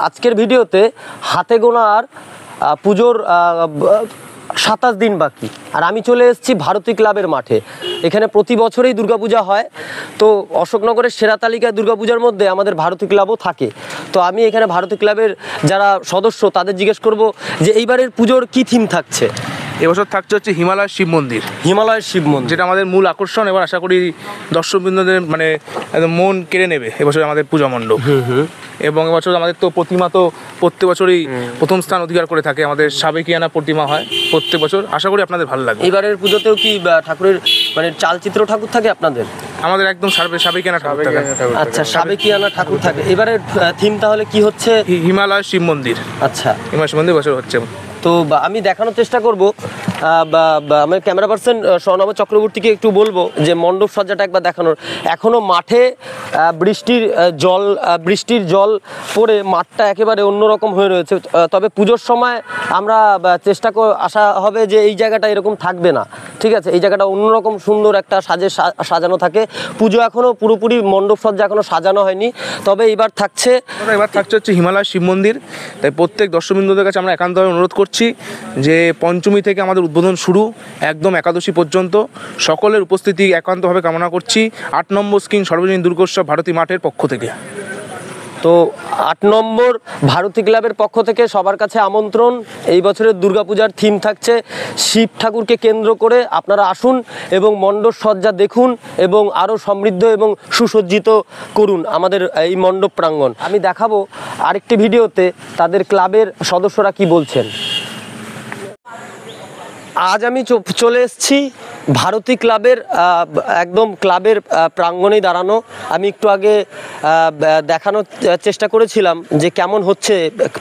আজকের ভিডিওতে হাতে গোনা আর পুজোর 27 দিন বাকি, আর আমি চলে এসেছি ভারতী ক্লাবের মাঠে। এখানে প্রতি বছরই দুর্গাপূজা হয়, তো অশোকনগরের সেরা তালিকায় দুর্গাপূজার মধ্যে আমাদের ভারতী ক্লাবও থাকে। তো আমি এখানে ভারতী ক্লাবের যারা সদস্য তাদের জিজ্ঞেস করব যে এইবারের পুজোর কি থিম থাকছে। এবছর থাকছে হচ্ছে হিমালয় শিব মন্দির। হিমালয়ের শিব মন্দির, যেটা আমাদের মূল আকর্ষণ। এবার আশা করি দর্শকবৃন্দদের মানে একদম মন কেড়ে নেবে এবছর আমাদের পূজা মণ্ডপ। এবং এবছর আমাদের তো প্রতিমা তো প্রত্যেক বছরই প্রথম স্থান অধিকার করে থাকে। আমাদের সাবেকিয়ানা প্রতিমা হয় প্রত্যেক বছর। আশা করি আপনাদের ভালো লাগবে। এবারের পুজোতেও কি ঠাকুরের মানে চালচিত্র ঠাকুর থাকে আপনাদের? আমাদের একদম সাবেকিয়ানা ঠাকুর থাকে। আচ্ছা, সাবেকিয়ানা ঠাকুর থাকে। এবারের থিম তাহলে কি হচ্ছে? হিমালয় শিব মন্দির। আচ্ছা, হিমালয় শিব মন্দির বছর হচ্ছে। তো আমি দেখানোর চেষ্টা করব। আমার ক্যামেরা পার্সন স্বর্ণব চক্রবর্তীকে একটু বলবো যে মণ্ডপ সজ্জাটা একবার দেখানোর। এখনও মাঠে বৃষ্টির জল পড়ে মাঠটা একেবারে অন্যরকম হয়ে রয়েছে। তবে পুজোর সময় আমরা চেষ্টা আসা হবে যে এই জায়গাটা এরকম থাকবে না, ঠিক আছে? এই জায়গাটা অন্যরকম সুন্দর একটা সাজানো থাকে। পুজো এখনও পুরোপুরি মণ্ডপ সজ্জা এখনও সাজানো হয়নি, তবে এবার থাকছে হচ্ছে হিমালয় শিব মন্দির। তাই প্রত্যেক দর্শকবৃন্দদের কাছে আমরা একান্তভাবে অনুরোধ করছি যে পঞ্চমী থেকে আমাদের উদ্বোধন শুরু, একদম একাদশী পর্যন্ত সকলের উপস্থিতি একান্তভাবে কামনা করছি 8 নম্বর স্ক্রিন সর্বজনীন দুর্গোৎসব ভারতী মাঠের পক্ষ থেকে। তো 8 নম্বর ভারতী ক্লাবের পক্ষ থেকে সবার কাছে আমন্ত্রণ। এই বছরের দুর্গাপূজার থিম থাকছে শিব ঠাকুরকে কেন্দ্র করে। আপনারা আসুন এবং মণ্ডপ সজ্জা দেখুন এবং আরও সমৃদ্ধ এবং সুসজ্জিত করুন আমাদের এই মণ্ডপ প্রাঙ্গণ। আমি দেখাবো আরেকটি ভিডিওতে তাদের ক্লাবের সদস্যরা কি বলছেন। আজ আমি চলে এসেছি ভারতী ক্লাবের একদম ক্লাবের প্রাঙ্গণেই দাঁড়ানো। আমি একটু আগে দেখানোর চেষ্টা করেছিলাম যে কেমন হচ্ছে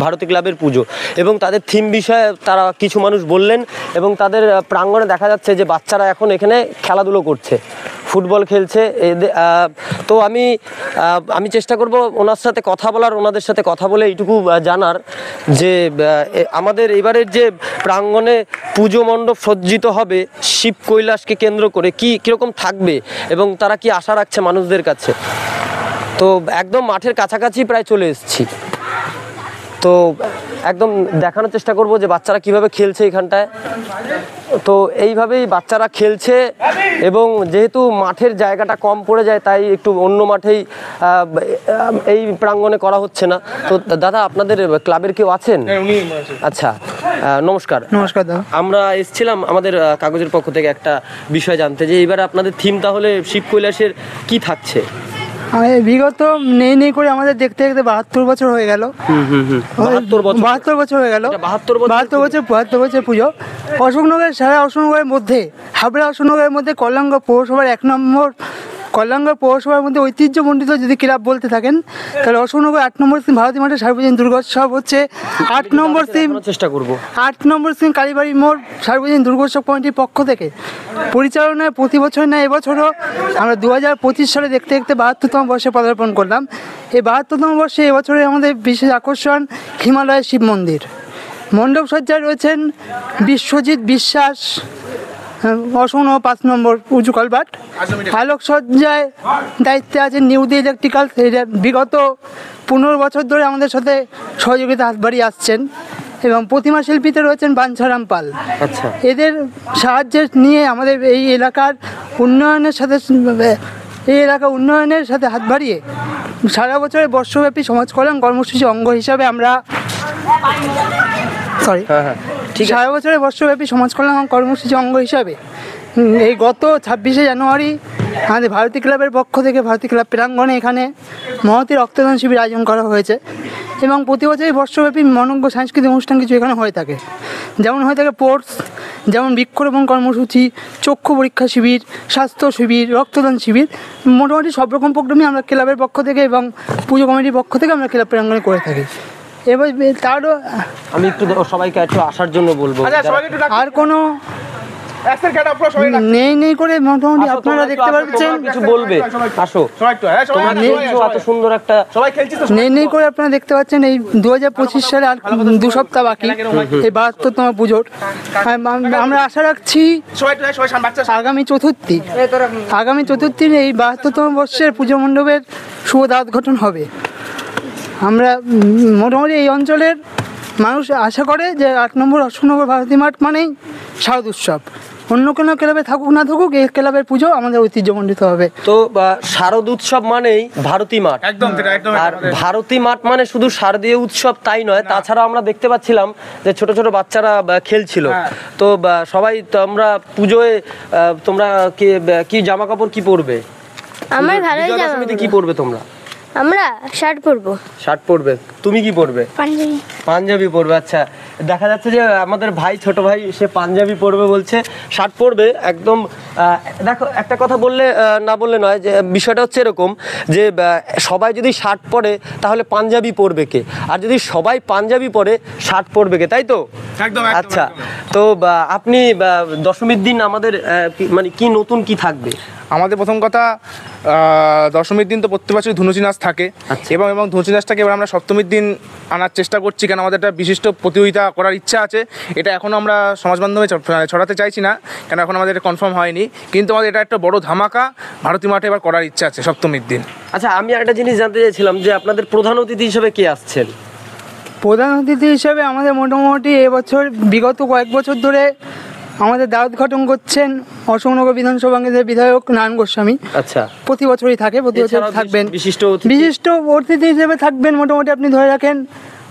ভারতী ক্লাবের পুজো এবং তাদের থিম বিষয়ে তারা কিছু মানুষ বললেন। এবং তাদের প্রাঙ্গণে দেখা যাচ্ছে যে বাচ্চারা এখন এখানে খেলাধুলো করছে, ফুটবল খেলছে। তো আমি চেষ্টা করব ওনার সাথে কথা বলার, ওনাদের সাথে কথা বলে এইটুকু জানার যে আমাদের এবারের যে প্রাঙ্গণে পুজো মণ্ডপ সজ্জিত হবে শিব কৈলাসকে কেন্দ্র করে কীরকম থাকবে এবং তারা কি আশা রাখছে মানুষদের কাছে। তো একদম মাঠের কাছাকাছি প্রায় চলে এসেছি, তো একদম দেখানোর চেষ্টা করব যে বাচ্চারা কিভাবে খেলছে এখানটায়। তো এইভাবেই বাচ্চারা খেলছে এবং যেহেতু মাঠের জায়গাটা কম পড়ে যায় তাই একটু অন্য মাঠেই এই প্রাঙ্গণে করা হচ্ছে না। তো দাদা, আপনাদের ক্লাবের কেউ আছেন? আচ্ছা, নমস্কার। নমস্কার দাদা। আমরা এসেছিলাম আমাদের কাগজের পক্ষ থেকে একটা বিষয় জানতে, যে এইবার আপনাদের থিম তাহলে শিব কৈলাসের কি থাকছে? বিগত নেই করে আমাদের দেখতে দেখতে 72 বছর হয়ে গেল। 72 বছর হয়ে গেল। 72 বছর পুজো। অশোকনগরের সারা অশোকনগরের মধ্যে, হাবড়া অশোকনগরের মধ্যে কল্যাণগড় পৌরসভার 1 নম্বর কল্যাণগড় পৌরসভার মধ্যে ঐতিহ্যমণ্ডিত যদি ক্লাব বলতে থাকেন তাহলে অশোকনগর 8 নম্বর সিম ভারতী মাঠের সার্বজনীন দুর্গোৎসব হচ্ছে 8 নম্বর সিম। চেষ্টা করব 8 নম্বর সিম কালীবাড়ি মোড় সার্বজনীন দুর্গোৎসব কমিটির পক্ষ থেকে পরিচালনায় প্রতি বছর না এবছরও আমরা 2025 সালে দেখতে দেখতে 72তম বর্ষে পদার্পণ করলাম। এই 72তম বর্ষে এবছরে আমাদের বিশেষ আকর্ষণ হিমালয় শিব মন্দির। মণ্ডপ সজ্জায় রয়েছেন বিশ্বজিৎ বিশ্বাস, অশোকনগর 5 নম্বর উঁচু কলবাট। আলোকসজ্জায় দায়িত্বে আছেন নিউদি ইলেকট্রিক্যাল। বিগত 15 বছর ধরে আমাদের সাথে সহযোগিতা হাত বাড়িয়ে আসছেন। এবং প্রতিমা শিল্পীতে রয়েছেন বাঞ্ছারাম পাল। আচ্ছা, এদের সাহায্যে নিয়ে আমাদের এই এলাকার উন্নয়নের সাথে হাত বাড়িয়ে সারা বছরের বর্ষব্যাপী সমাজ কল্যাণ কর্মসূচি অঙ্গ হিসাবে আমরা সারা বছরের বর্ষব্যাপী সমাজ কল্যাণ কর্মসূচি অঙ্গ হিসাবে এই গত 26শে জানুয়ারি আমাদের ভারতী ক্লাবের পক্ষ থেকে ভারতী ক্লাব প্রাঙ্গণে এখানে মহতী রক্তদান শিবির আয়োজন করা হয়েছে। এবং প্রতি বছরই বর্ষব্যাপী মনোজ্ঞ সাংস্কৃতিক অনুষ্ঠান কিছু এখানে হয়ে থাকে। যেমন হয়ে থাকে স্পোর্টস, যেমন বৃক্ষরোপণ কর্মসূচি, চক্ষু পরীক্ষা শিবির, স্বাস্থ্য শিবির, রক্তদান শিবির। মোটামুটি সব রকম প্রোগ্রামই আমরা ক্লাবের পক্ষ থেকে এবং পুজো কমিটির পক্ষ থেকে আমরা ক্লাব প্রাঙ্গণে করে থাকি। এবার তারও আমি একটু সবাইকে একটু আসার জন্য বলবো। আর কোনো নেই করে মোটামুটি আপনারা দেখতে পাচ্ছেন কিছু বলবে। আসো, এত সুন্দর একটা নেই করে আপনারা দেখতে পাচ্ছেন এই 2025 সালে আর 2 সপ্তাহ বাকি এই 72তম পুজোর। আমরা আশা রাখছি আগামী চতুর্থীর এই 72তম বর্ষের পুজো মণ্ডপের শুভ দ্বার উদ্ঘাটন হবে। আমরা মোটামুটি এই অঞ্চলের মানুষ আশা করে যে 8 নম্বর অশোকনগর ভারতী মাঠ মানেই শারদ উৎসব। অন্য কোনো ক্লাবে থাকুক না থাকুক, এই ক্লাবের পুজো আমাদের ঐতিহ্যমণ্ডিত হবে। তো শারদ উৎসব মানেই ভারতী মাঠ, একদম একদম। আর ভারতী মাঠ মানে শুধু শারদীয় উৎসব তাই নয়, তাছাড়া আমরা দেখতে পাচ্ছিলাম যে ছোট ছোট বাচ্চারা খেলছিল। তো সবাই তোমরা পুজোয় তোমরা কি জামা কাপড় কি পরবে? আমার ভালোই বিজয়া জামা দশমীতে কি পরবে তোমরা? আমরা শার্ট পরবো। শার্ট পরবে, তুমি কি পরবে? পাঞ্জাবি। পাঞ্জাবি পরবে, আচ্ছা। দেখা যাচ্ছে যে আমাদের ভাই, ছোট ভাই, সে পাঞ্জাবি পরবে বলছে, শার্ট পরবে একদম। দেখো, একটা কথা বললে না বললে নয়, যে বিষয়টা হচ্ছে এরকম যে সবাই যদি শার্ট পরে তাহলে পাঞ্জাবি পরবে কে, আর যদি সবাই পাঞ্জাবি পরে শার্ট পরবে কে, তাই তো? একদম। আচ্ছা, তো আপনি দশমীর দিন আমাদের মানে কি নতুন কি থাকবে? আমাদের প্রথম কথা, দশমীর দিন তো প্রত্যেক বছরই ধনুচি নাচ থাকে, এবং ধনুচি নাচটাকে এবার আমরা সপ্তমীর দিন আনার চেষ্টা করছি, কারণ আমাদের একটা বিশিষ্ট প্রতিযোগিতা করার ইচ্ছা আছে। এটা এখনও আমরা সমাজ মাধ্যমে ছড়াতে চাইছি না, কেন এখন আমাদের এটা কনফার্ম হয়নি, কিন্তু আমাদের এটা একটা বড় ধামাকা ভারতী মাঠে এবার করার ইচ্ছা আছে সপ্তমীর দিন। আচ্ছা, আমি একটা জিনিস জানতে চাইছিলাম যে আপনাদের প্রধান অতিথি হিসেবে কে আসছেন? প্রধান অতিথি হিসেবে আমাদের মোটামুটি এবছর বিগত কয়েক বছর ধরে আমাদের দাওয়াত গঠন করছেন অশোকনগর বিধানসভা কেন্দ্রের বিধায়ক নারায়ণ গোস্বামী। আচ্ছা, প্রতি বছরই থাকে, প্রতি বছর থাকবেন। বিশিষ্ট অতিথি হিসেবে থাকবেন মোটামুটি আপনি ধরে রাখেন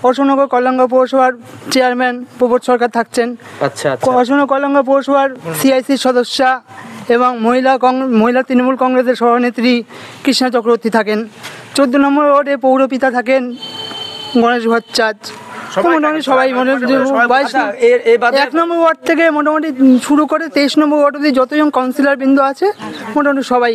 অশোকনগর কল্যাণগা পৌরসভার চেয়ারম্যান প্রবোধ সরকার থাকছেন। আচ্ছা, অশোকনগর কল্যাণগা পৌরসভার সিআইসির সদস্যা এবং মহিলা তৃণমূল কংগ্রেসের সভানেত্রী কৃষ্ণা চক্রবর্তী থাকেন। 14 নম্বর ওয়ার্ডে পৌরপিতা থাকেন গণেশ ভট্টাচার্য। মোটামুটি সবাই 1 নম্বর ওয়ার্ড থেকে মোটামুটি শুরু করে 23 নম্বর ওয়ার্ড অবধি যতজন কাউন্সিলর বৃন্দ আছে মোটামুটি সবাই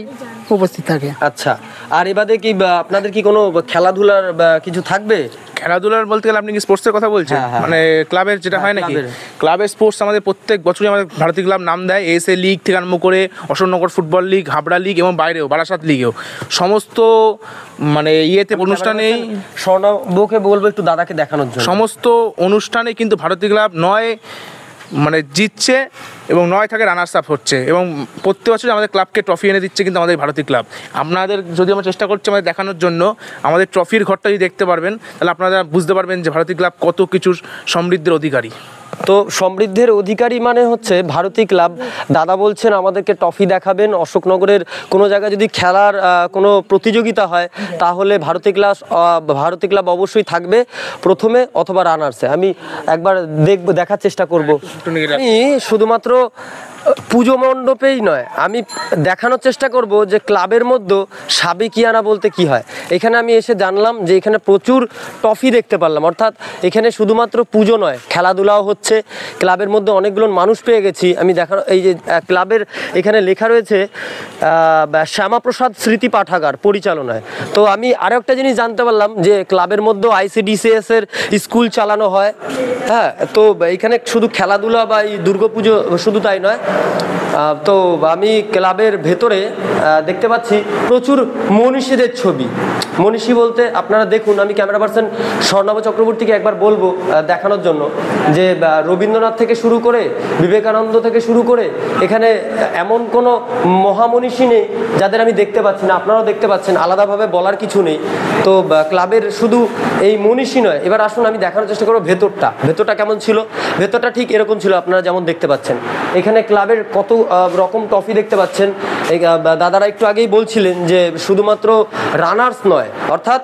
উপস্থিত থাকে। আচ্ছা, আর এবারে কি আপনাদের কি কোনো খেলাধুলার কিছু থাকবে? খেলাধুলার বলতে গেলে আপনি কি স্পোর্টসের কথা বলছেন? মানে ক্লাবের যেটা হয় নাকি? ক্লাবের স্পোর্টস আমাদের প্রত্যেক বছরই আমাদের ভারতী ক্লাব নাম দেয়। এসএ লিগ থেকে আরম্ভ করে Ashoknagar football league, Habra league এবং বাইরেও বারাসাত লিগেও সমস্ত মানে ইয়েতে অনুষ্ঠানেই স্বর্ণবকে বলবো একটু দাদাকে দেখানোর জন্য। সমস্ত অনুষ্ঠানে কিন্তু ভারতী ক্লাব নয় মানে জিতছে এবং 9 থাকে রানার্স আপ হচ্ছে, এবং প্রত্যেক বছর আমাদের ক্লাবকে ট্রফি এনে দিচ্ছে কিন্তু আমাদের ভারতী ক্লাব। আপনাদের যদি আমরা চেষ্টা করছি আমাদের দেখানোর জন্য, আমাদের ট্রফির ঘরটা যদি দেখতে পারবেন তাহলে আপনারা বুঝতে পারবেন যে ভারতী ক্লাব কত কিছুর সমৃদ্ধের অধিকারী। তো সমৃদ্ধের অধিকারী মানে হচ্ছে ভারতী ক্লাব। দাদা বলছেন আমাদেরকে ট্রফি দেখাবেন, অশোকনগরের কোনো জায়গায় যদি খেলার কোনো প্রতিযোগিতা হয় তাহলে ভারতী ক্লাব অবশ্যই থাকবে প্রথমে অথবা রানার্সে। আমি একবার দেখার চেষ্টা করব। আমি শুধুমাত্র পুজো মণ্ডপেই নয়, আমি দেখানোর চেষ্টা করব যে ক্লাবের মধ্যে সাবেকিয়ানা বলতে কি হয়। এখানে আমি এসে জানলাম যে এখানে প্রচুর ট্রফি দেখতে পারলাম, অর্থাৎ এখানে শুধুমাত্র পুজো নয়, খেলাধুলাও হচ্ছে। ক্লাবের মধ্যে অনেকগুলো মানুষ পেয়ে গেছি আমি। এই যে ক্লাবের এখানে লেখা রয়েছে শ্যামাপ্রসাদ স্মৃতি পাঠাগার পরিচালনায়। তো আমি আরও একটা জিনিস জানতে পারলাম যে ক্লাবের মধ্যেও ICDCS এর স্কুল চালানো হয়। হ্যাঁ, তো এখানে শুধু খেলাধুলা বা এই দুর্গাপুজো শুধু তাই নয়। তো আমি ক্লাবের ভেতরে দেখতে পাচ্ছি প্রচুর মনীষীদের ছবি। মনীষী বলতে আপনারা দেখুন, আমি ক্যামেরা পার্সন স্বর্ণব চক্রবর্তীকে একবার বলবো দেখানোর জন্য যে রবীন্দ্রনাথ থেকে শুরু করে বিবেকানন্দ থেকে শুরু করে এখানে এমন কোনো মহামনীষী নেই যাদের আমি দেখতে পাচ্ছি না। আপনারাও দেখতে পাচ্ছেন, আলাদাভাবে বলার কিছু নেই। তো ক্লাবের শুধু এই মনীষী নয়। এবার আসুন আমি দেখানোর চেষ্টা করবো ভেতরটা কেমন ছিল। ভেতরটা ঠিক এরকম ছিল আপনারা যেমন দেখতে পাচ্ছেন। এখানে ক্লাবের কত রকম ট্রফি দেখতে পাচ্ছেন। দাদারা একটু আগেই বলছিলেন যে শুধুমাত্র রানার্স নয়, অর্থাৎ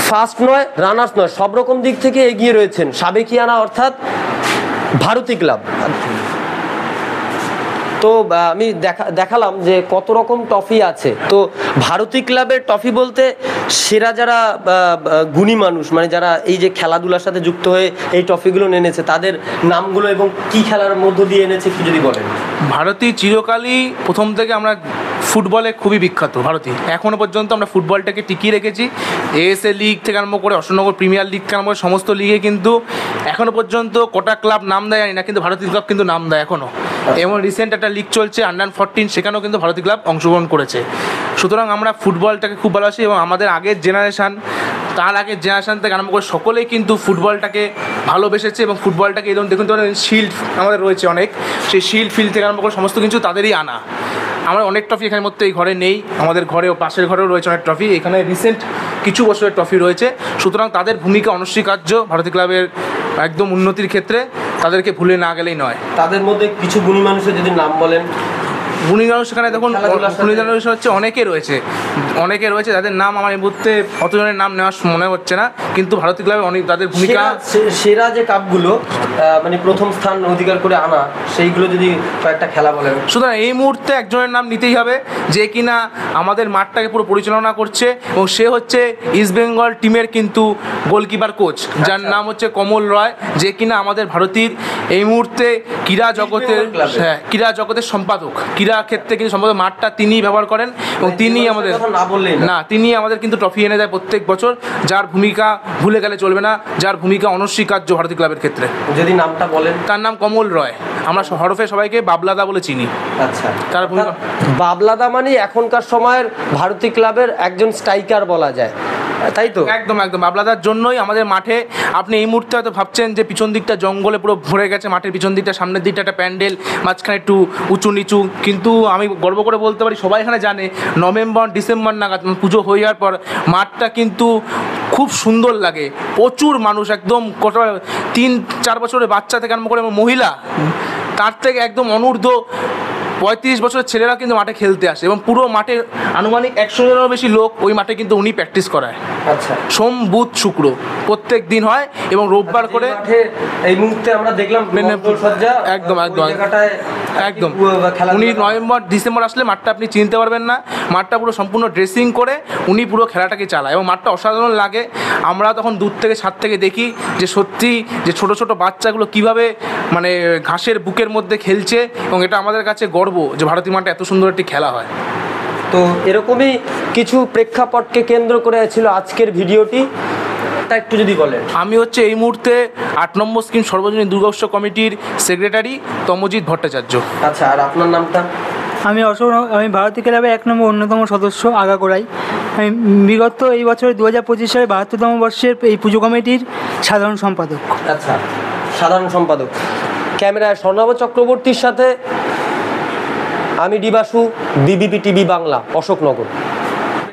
ফার্স্ট নয়, রানার্স নয়, সব রকম দিক থেকে এগিয়ে রয়েছেন সাবেকিয়ানা অর্থাৎ ভারতী ক্লাব। তো আমি দেখালাম যে কত রকম ট্রফি আছে। তো ভারতী ক্লাবের ট্রফি বলতে সেরা যারা গুণী মানুষ, মানে যারা এই যে খেলাধুলার সাথে যুক্ত হয়ে এই ট্রফিগুলো এনেছে তাদের নামগুলো এবং কি খেলার মধ্য দিয়ে এনেছে কি যদি বলেন। ভারতী চিরকালই প্রথম থেকে আমরা ফুটবলে খুবই বিখ্যাত। ভারতী এখনও পর্যন্ত আমরা ফুটবলটাকে টিকিয়ে রেখেছি। এএসএ লিগ থেকে আরম্ভ করে অশোকনগর প্রিমিয়ার লিগ থেকে আরম্ভ করে সমস্ত লিগে কিন্তু এখনও পর্যন্ত কোটা ক্লাব নাম দেয় জানি না, কিন্তু ভারতী ক্লাব কিন্তু নাম দেয় এখনও। এবং রিসেন্ট একটা লিগ চলছে আন্ডার-14, সেখানেও কিন্তু ভারতী ক্লাব অংশগ্রহণ করেছে। সুতরাং আমরা ফুটবলটাকে খুব ভালোবাসি এবং আমাদের আগের জেনারেশান, তার আগের জেনারেশান থেকে আরম্ভ করে সকলেই কিন্তু ফুটবলটাকে ভালোবেসেছে এবং ফুটবলটাকে এই দেখুন শিল্ড আমাদের রয়েছে অনেক, সেই শিল্ড ফিল্ড থেকে আরম্ভ করে সমস্ত কিছু তাদেরই আনা। আমরা অনেক ট্রফি এখানের মধ্যে এই ঘরে নেই, আমাদের ঘরেও পাশের ঘরেও রয়েছে অনেক ট্রফি। এখানে রিসেন্ট কিছু বছরের ট্রফি রয়েছে। সুতরাং তাদের ভূমিকা অনস্বীকার্য ভারতী ক্লাবের একদম উন্নতির ক্ষেত্রে, তাদেরকে ভুলে না গেলেই নয়। তাদের মধ্যে কিছু গুণী মানুষের যদি নাম বলেন। গুণী মানুষ সেখানে দেখুন, গুণী মানুষ হচ্ছে অনেকে রয়েছে যাদের নাম আমার এই মুহূর্তে অতজনের নাম নেওয়ার মনে হচ্ছে না, কিন্তু ভারতী ক্লাবে অনেক তাদের ভূমিকা। সেরা যে কাপগুলো মানে প্রথম স্থান অধিকার করে আনা, সেইগুলো যদি কয়েকটা খেলা বলেন। সুতরাং এই মুহূর্তে একজনের নাম নিতেই হবে যে কিনা আমাদের মাঠটাকে পুরো পরিচালনা করছে, এবং সে হচ্ছে ইস্ট বেঙ্গল টিমের কিন্তু গোলকিপার কোচ, যার নাম হচ্ছে কমল রয়, যে কিনা আমাদের ভারতীর এই মুহূর্তে ক্রীড়া জগতের সম্পাদক। ক্রীড়া ক্ষেত্রে কিন্তু সম্ভবত মাঠটা তিনিই ব্যবহার করেন, এবং তিনি আমাদের কিন্তু ট্রফি এনে দেয় প্রত্যেক বছর, যার ভূমিকা ভুলে গেলে চলবে না, যার ভূমিকা অনস্বীকার্য ভারতী ক্লাবের ক্ষেত্রে। যদি নামটা বলেন। তার নাম কমল রয়, আমরা হরফে সবাইকে বাবলাদা বলে চিনি। আচ্ছা, তার ভূমিকা বাবলাদা মানে এখনকার সময়ের ভারতী ক্লাবের একজন স্ট্রাইকার বলা যায়, তাই তো? একদম বাবলাদার জন্যই আমাদের মাঠে, আপনি এই মুহূর্তে হয়তো ভাবছেন যে পিছন দিকটা জঙ্গলে পুরো ভরে গেছে, মাঠের পিছন দিকটা, সামনের দিকটা একটা প্যান্ডেল, মাঝখানে একটু উঁচু নিচু, কিন্তু আমি গর্ব করে বলতে পারি, সবাই এখানে জানে নভেম্বর ডিসেম্বর নাগাদ পুজো হয়ে যাওয়ার পর মাঠটা কিন্তু খুব সুন্দর লাগে। প্রচুর মানুষ, একদম 3-4 বছরের বাচ্চা থেকে আরম্ভ করে মহিলা, তার থেকে একদম অনূর্ধ্ব 35 বছরের ছেলেরা কিন্তু মাঠে খেলতে আসে, এবং পুরো মাঠে আনুমানিক 100 জনেরও বেশি লোক ওই মাঠে কিন্তু উনি প্র্যাকটিস করায়। আচ্ছা, সোম বুধ শুক্র প্রত্যেক দিন হয়, এবং রোববার করে এই মুহূর্তে আমরা দেখলাম একদম উনি নভেম্বর ডিসেম্বর আসলে মাঠটা আপনি চিনতে পারবেন না, মাঠটা পুরো সম্পূর্ণ ড্রেসিং করে উনি পুরো খেলাটাকে চালায়, এবং মাঠটা অসাধারণ লাগে। আমরা তখন দূর থেকে ছাদ থেকে দেখি যে সত্যি যে ছোট ছোট বাচ্চাগুলো কিভাবে মানে ঘাসের বুকের মধ্যে খেলছে, এবং এটা আমাদের কাছে গর্ব যে ভারতী মাঠে এত সুন্দর একটি খেলা হয়। তো এরকমই কিছু প্রেক্ষাপটকে কেন্দ্র করে ছিল আজকের ভিডিওটি, তা একটু যদি বলেন। আমি হচ্ছে এই মুহূর্তে 8 নম্বর স্কিম সর্বজনীন দুর্গা উৎসব কমিটির সেক্রেটারি তমজিৎ ভট্টাচার্য। আচ্ছা, আর আপনার নামটা? আমি ভারতী ক্লাবের 1 নম্বর অন্যতম সদস্য আগাগোড়াই। আমি বিগত এই বছর 2025 সালে 72তম বর্ষের এই পুজো কমিটির সাধারণ সম্পাদক। আচ্ছা, সাধারণ সম্পাদক। ক্যামেরায় স্বর্ণাভ চক্রবর্তীর সাথে আমি ডিবাসু, বিবিপি টিভি বাংলা, অশোকনগর।